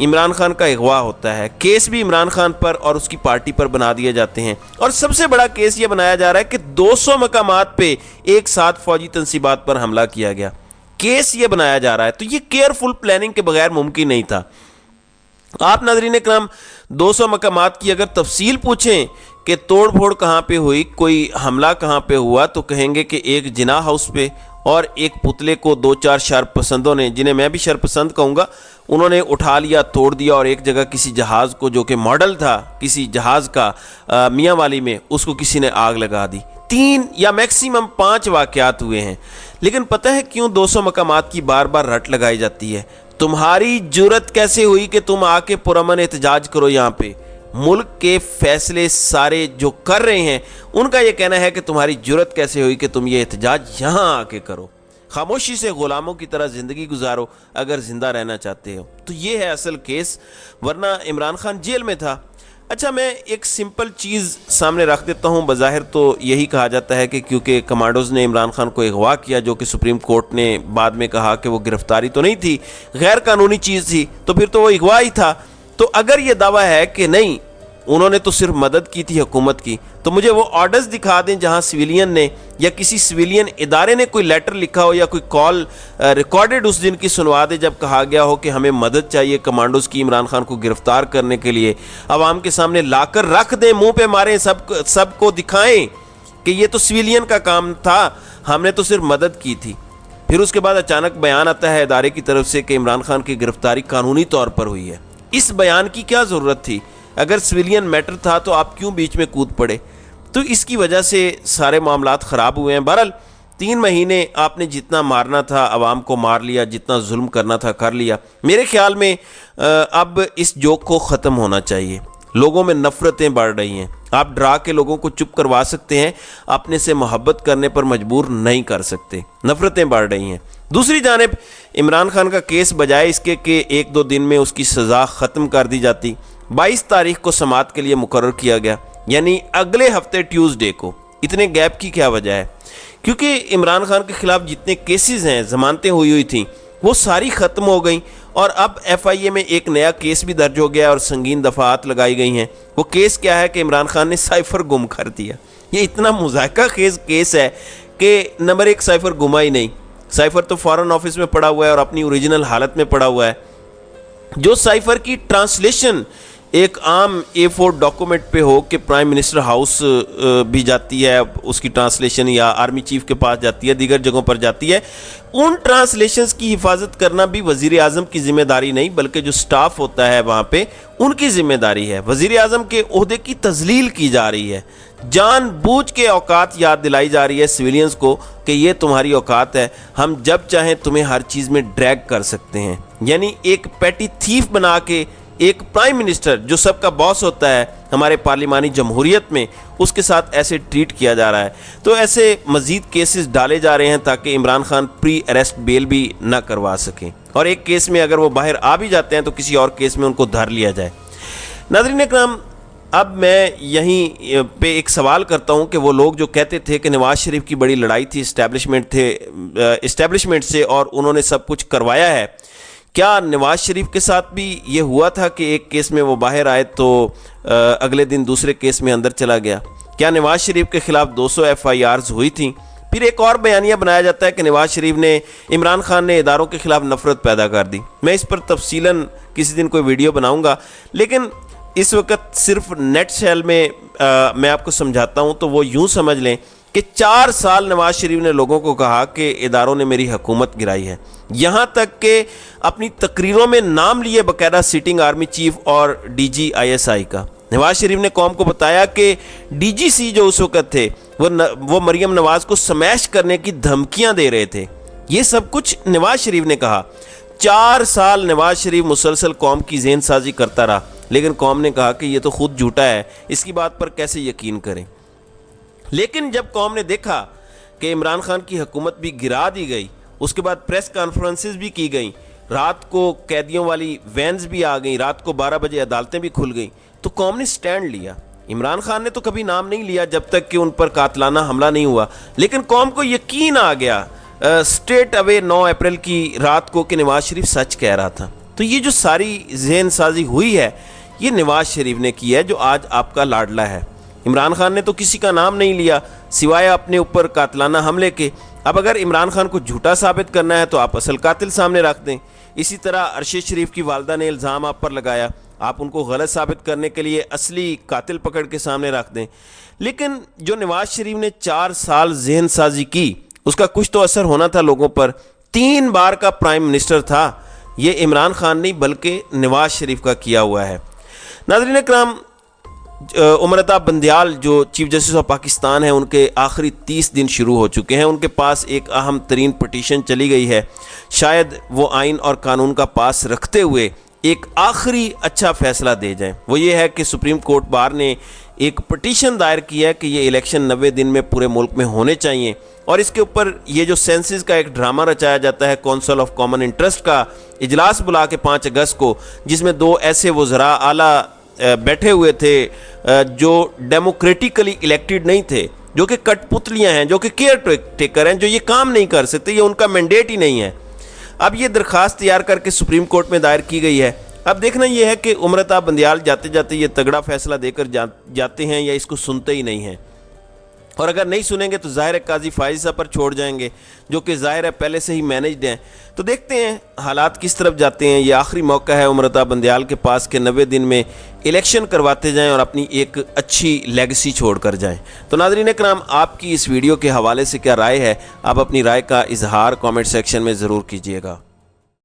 عمران خان کا اغوا ہوتا ہے، کیس بھی عمران خان پر اور اس کی پارٹی پر بنا دیے جاتے ہیں، اور سب سے بڑا کیس یہ بنایا جا رہا ہے کہ 200 مقامات پہ ایک ساتھ فوجی تنصیبات پر حملہ کیا گیا، کیس یہ بنایا جا رہا ہے۔ تو یہ کیئرفل پلاننگ کے بغیر ممکن نہیں تھا۔ آپ ناظرین اکرام 200 مقامات کی اگر تفصیل پوچھیں کہ توڑ پھوڑ کہاں پہ ہوئی، کوئی حملہ کہاں پہ ہوا، تو کہیں گے کہ ایک جناح ہاؤس پہ، اور ایک پتلے کو 2-4 شرپسندوں نے، جنہیں میں بھی شرپسند کہوں گا، انہوں نے اٹھا لیا، توڑ دیا، اور ایک جگہ کسی جہاز کو جو کہ ماڈل تھا کسی جہاز کا میاں والی میں، اس کو کسی نے آگ لگا دی۔ 3 یا میکسیمم 5 واقعات ہوئے ہیں۔ لیکن پتہ ہے کیوں 200 مقامات کی بار بار رٹ لگائی جاتی ہے؟ تمہاری جرت کیسے ہوئی کہ تم آ کے پرامن احتجاج کرو یہاں پہ؟ ملک کے فیصلے سارے جو کر رہے ہیں ان کا یہ کہنا ہے کہ تمہاری جرت کیسے ہوئی کہ تم یہ احتجاج یہاں آ کے کرو؟ خاموشی سے غلاموں کی طرح زندگی گزارو اگر زندہ رہنا چاہتے ہو۔ تو یہ ہے اصل کیس، ورنہ عمران خان جیل میں تھا۔ اچھا، میں ایک سمپل چیز سامنے رکھ دیتا ہوں۔ بظاہر تو یہی کہا جاتا ہے کہ کیونکہ کمانڈوز نے عمران خان کو اغوا کیا، جو کہ سپریم کورٹ نے بعد میں کہا کہ وہ گرفتاری تو نہیں تھی، غیر قانونی چیز تھی، تو پھر تو وہ اغوا ہی تھا۔ تو اگر یہ دعویٰ ہے کہ نہیں، انہوں نے تو صرف مدد کی تھی حکومت کی، تو مجھے وہ آرڈرز دکھا دیں جہاں سویلین نے یا کسی سویلین ادارے نے کوئی لیٹر لکھا ہو یا کوئی کال ریکارڈڈ اس دن کی سنوا دے جب کہا گیا ہو کہ ہمیں مدد چاہیے کمانڈوز کی عمران خان کو گرفتار کرنے کے لیے۔ عوام کے سامنے لا کر رکھ دیں، منہ پہ ماریں، سب کو دکھائیں کہ یہ تو سویلین کا کام تھا، ہم نے تو صرف مدد کی تھی۔ پھر اس کے بعد اچانک بیان آتا ہے ادارے کی طرف سے کہ عمران خان کی گرفتاری قانونی طور پر ہوئی ہے۔ اس بیان کی کیا ضرورت تھی؟ اگر سویلین میٹر تھا تو آپ کیوں بیچ میں کود پڑے؟ تو اس کی وجہ سے سارے معاملات خراب ہوئے ہیں۔ بہرحال 3 مہینے آپ نے جتنا مارنا تھا عوام کو مار لیا، جتنا ظلم کرنا تھا کر لیا۔ میرے خیال میں اب اس جوک کو ختم ہونا چاہیے۔ لوگوں میں نفرتیں بڑھ رہی ہیں، آپ ڈرا کے لوگوں کو چپ کروا سکتے ہیں، اپنے سے محبت کرنے پر مجبور نہیں کر سکتے۔ نفرتیں بڑھ رہی ہیں۔ دوسری جانب عمران خان کا کیس بجائے اس کے کہ 1-2 دن میں اس کی سزا ختم کر دی جاتی، 22 تاریخ کو سماعت کے لیے مقرر کیا گیا، یعنی اگلے ہفتے ٹیوزڈے کو۔ اتنے گیپ کی کیا وجہ ہے؟ کیونکہ عمران خان کے خلاف جتنے کیسز ہیں، ضمانتیں ہوئی تھیں، وہ ساری ختم ہو گئیں، اور اب FIA میں ایک نیا کیس بھی درج ہو گیا اور سنگین دفعات لگائی گئی ہیں۔ وہ کیس کیا ہے کہ عمران خان نے سائفر گم کر دیا۔ یہ اتنا مضحکہ خیز کیس ہے کہ نمبر 1 سائفر گما ہی نہیں، سائفر تو فارن آفس میں پڑا ہوا ہے اور اپنی اوریجنل حالت میں پڑا ہوا ہے۔ جو سائفر کی ٹرانسلیشن ایک عام A4 ڈاکومنٹ پہ ہو کہ پرائم منسٹر ہاؤس بھی جاتی ہے اس کی ٹرانسلیشن، یا آرمی چیف کے پاس جاتی ہے، دیگر جگہوں پر جاتی ہے، ان ٹرانسلیشنز کی حفاظت کرنا بھی وزیر اعظم کی ذمہ داری نہیں بلکہ جو سٹاف ہوتا ہے وہاں پہ ان کی ذمہ داری ہے۔ وزیر اعظم کے عہدے کی تذلیل کی جا رہی ہے، جان بوجھ کے اوقات یاد دلائی جا رہی ہے سویلینز کو کہ یہ تمہاری اوقات ہے، ہم جب چاہیں تمہیں ہر چیز میں ڈریگ کر سکتے ہیں۔ یعنی ایک پیٹی تھیف بنا کے ایک پرائم منسٹر جو سب کا باس ہوتا ہے ہمارے پارلیمانی جمہوریت میں، اس کے ساتھ ایسے ٹریٹ کیا جا رہا ہے۔ تو ایسے مزید کیسز ڈالے جا رہے ہیں تاکہ عمران خان پری اریسٹ بیل بھی نہ کروا سکیں، اور ایک کیس میں اگر وہ باہر آ بھی جاتے ہیں تو کسی اور کیس میں ان کو دھر لیا جائے۔ ناظرین اکرام، اب میں یہیں پہ ایک سوال کرتا ہوں کہ وہ لوگ جو کہتے تھے کہ نواز شریف کی بڑی لڑائی تھی اسٹیبلشمنٹ سے اور انہوں نے سب کچھ کروایا ہے، کیا نواز شریف کے ساتھ بھی یہ ہوا تھا کہ ایک کیس میں وہ باہر آئے تو اگلے دن دوسرے کیس میں اندر چلا گیا؟ کیا نواز شریف کے خلاف 200 FIRs ہوئی تھیں؟ پھر ایک اور بیانیہ بنایا جاتا ہے کہ نواز شریف نے عمران خان نے اداروں کے خلاف نفرت پیدا کر دی۔ میں اس پر تفصیلاً کسی دن کوئی ویڈیو بناؤں گا، لیکن اس وقت صرف نیٹ سیل میں میں آپ کو سمجھاتا ہوں تو وہ یوں سمجھ لیں کہ 4 سال نواز شریف نے لوگوں کو کہا کہ اداروں نے میری حکومت گرائی ہے، یہاں تک کہ اپنی تقریروں میں نام لیے باقاعدہ سٹنگ آرمی چیف اور DG ISI کا۔ نواز شریف نے قوم کو بتایا کہ DGC جو اس وقت تھے وہ مریم نواز کو سمیش کرنے کی دھمکیاں دے رہے تھے۔ یہ سب کچھ نواز شریف نے کہا۔ 4 سال نواز شریف مسلسل قوم کی ذہن سازی کرتا رہا، لیکن قوم نے کہا کہ یہ تو خود جھوٹا ہے، اس کی بات پر کیسے یقین کریں۔ لیکن جب قوم نے دیکھا کہ عمران خان کی حکومت بھی گرا دی گئی، اس کے بعد پریس کانفرنسز بھی کی گئیں، رات کو قیدیوں والی وینز بھی آ گئیں، رات کو 12 بجے عدالتیں بھی کھل گئیں، تو قوم نے سٹینڈ لیا۔ عمران خان نے تو کبھی نام نہیں لیا جب تک کہ ان پر قاتلانہ حملہ نہیں ہوا، لیکن قوم کو یقین آ گیا اسٹریٹ اوے 9 اپریل کی رات کو کہ نواز شریف سچ کہہ رہا تھا۔ تو یہ جو ساری ذہن سازی ہوئی ہے یہ نواز شریف نے کی ہے، جو آج آپ کا لاڈلا ہے۔ عمران خان نے تو کسی کا نام نہیں لیا سوائے اپنے اوپر قاتلانہ حملے کے۔ اب اگر عمران خان کو جھوٹا ثابت کرنا ہے تو آپ اصل قاتل سامنے رکھ دیں۔ اسی طرح ارشد شریف کی والدہ نے الزام آپ پر لگایا، آپ ان کو غلط ثابت کرنے کے لیے اصلی قاتل پکڑ کے سامنے رکھ دیں۔ لیکن جو نواز شریف نے 4 سال ذہن سازی کی اس کا کچھ تو اثر ہونا تھا لوگوں پر۔ 3 بار کا پرائم منسٹر تھا، یہ عمران خان نہیں بلکہ نواز شریف کا کیا ہوا ہے۔ ناظرین اکرام، امرتا بندیال جو چیف جسٹس آف پاکستان ہیں، ان کے آخری 30 دن شروع ہو چکے ہیں۔ ان کے پاس ایک اہم ترین پٹیشن چلی گئی ہے، شاید وہ آئین اور قانون کا پاس رکھتے ہوئے ایک آخری اچھا فیصلہ دے جائیں۔ وہ یہ ہے کہ سپریم کورٹ بار نے ایک پٹیشن دائر کی ہے کہ یہ الیکشن 90 دن میں پورے ملک میں ہونے چاہیے، اور اس کے اوپر یہ جو سینسز کا ایک ڈرامہ رچایا جاتا ہے، کونسل آف کامن انٹرسٹ کا اجلاس بلا کے 5 اگست کو، جس میں 2 ایسے وزراء اعلیٰ بیٹھے ہوئے تھے جو ڈیموکریٹیکلی الیکٹڈ نہیں تھے، جو کہ کٹ پتلیاں ہیں، جو کہ کیئر ٹیکر ہیں، جو یہ کام نہیں کر سکتے، یہ ان کا مینڈیٹ ہی نہیں ہے۔ اب یہ درخواست تیار کر کے سپریم کورٹ میں دائر کی گئی ہے۔ اب دیکھنا یہ ہے کہ امرتا بندیال جاتے جاتے یہ تگڑا فیصلہ دے کر جاتے ہیں یا اس کو سنتے ہی نہیں ہیں، اور اگر نہیں سنیں گے تو ظاہر ہے قاضی فائز صاحب پر چھوڑ جائیں گے، جو کہ ظاہر ہے پہلے سے ہی مینجڈ ہیں۔ تو دیکھتے ہیں حالات کس طرف جاتے ہیں۔ یہ آخری موقع ہے امرتا بندیال کے پاس کہ 90 دن میں الیکشن کرواتے جائیں اور اپنی ایک اچھی لیگسی چھوڑ کر جائیں۔ تو ناظرین اکرام، آپ کی اس ویڈیو کے حوالے سے کیا رائے ہے؟ آپ اپنی رائے کا اظہار کامنٹ سیکشن میں ضرور کیجیے گا۔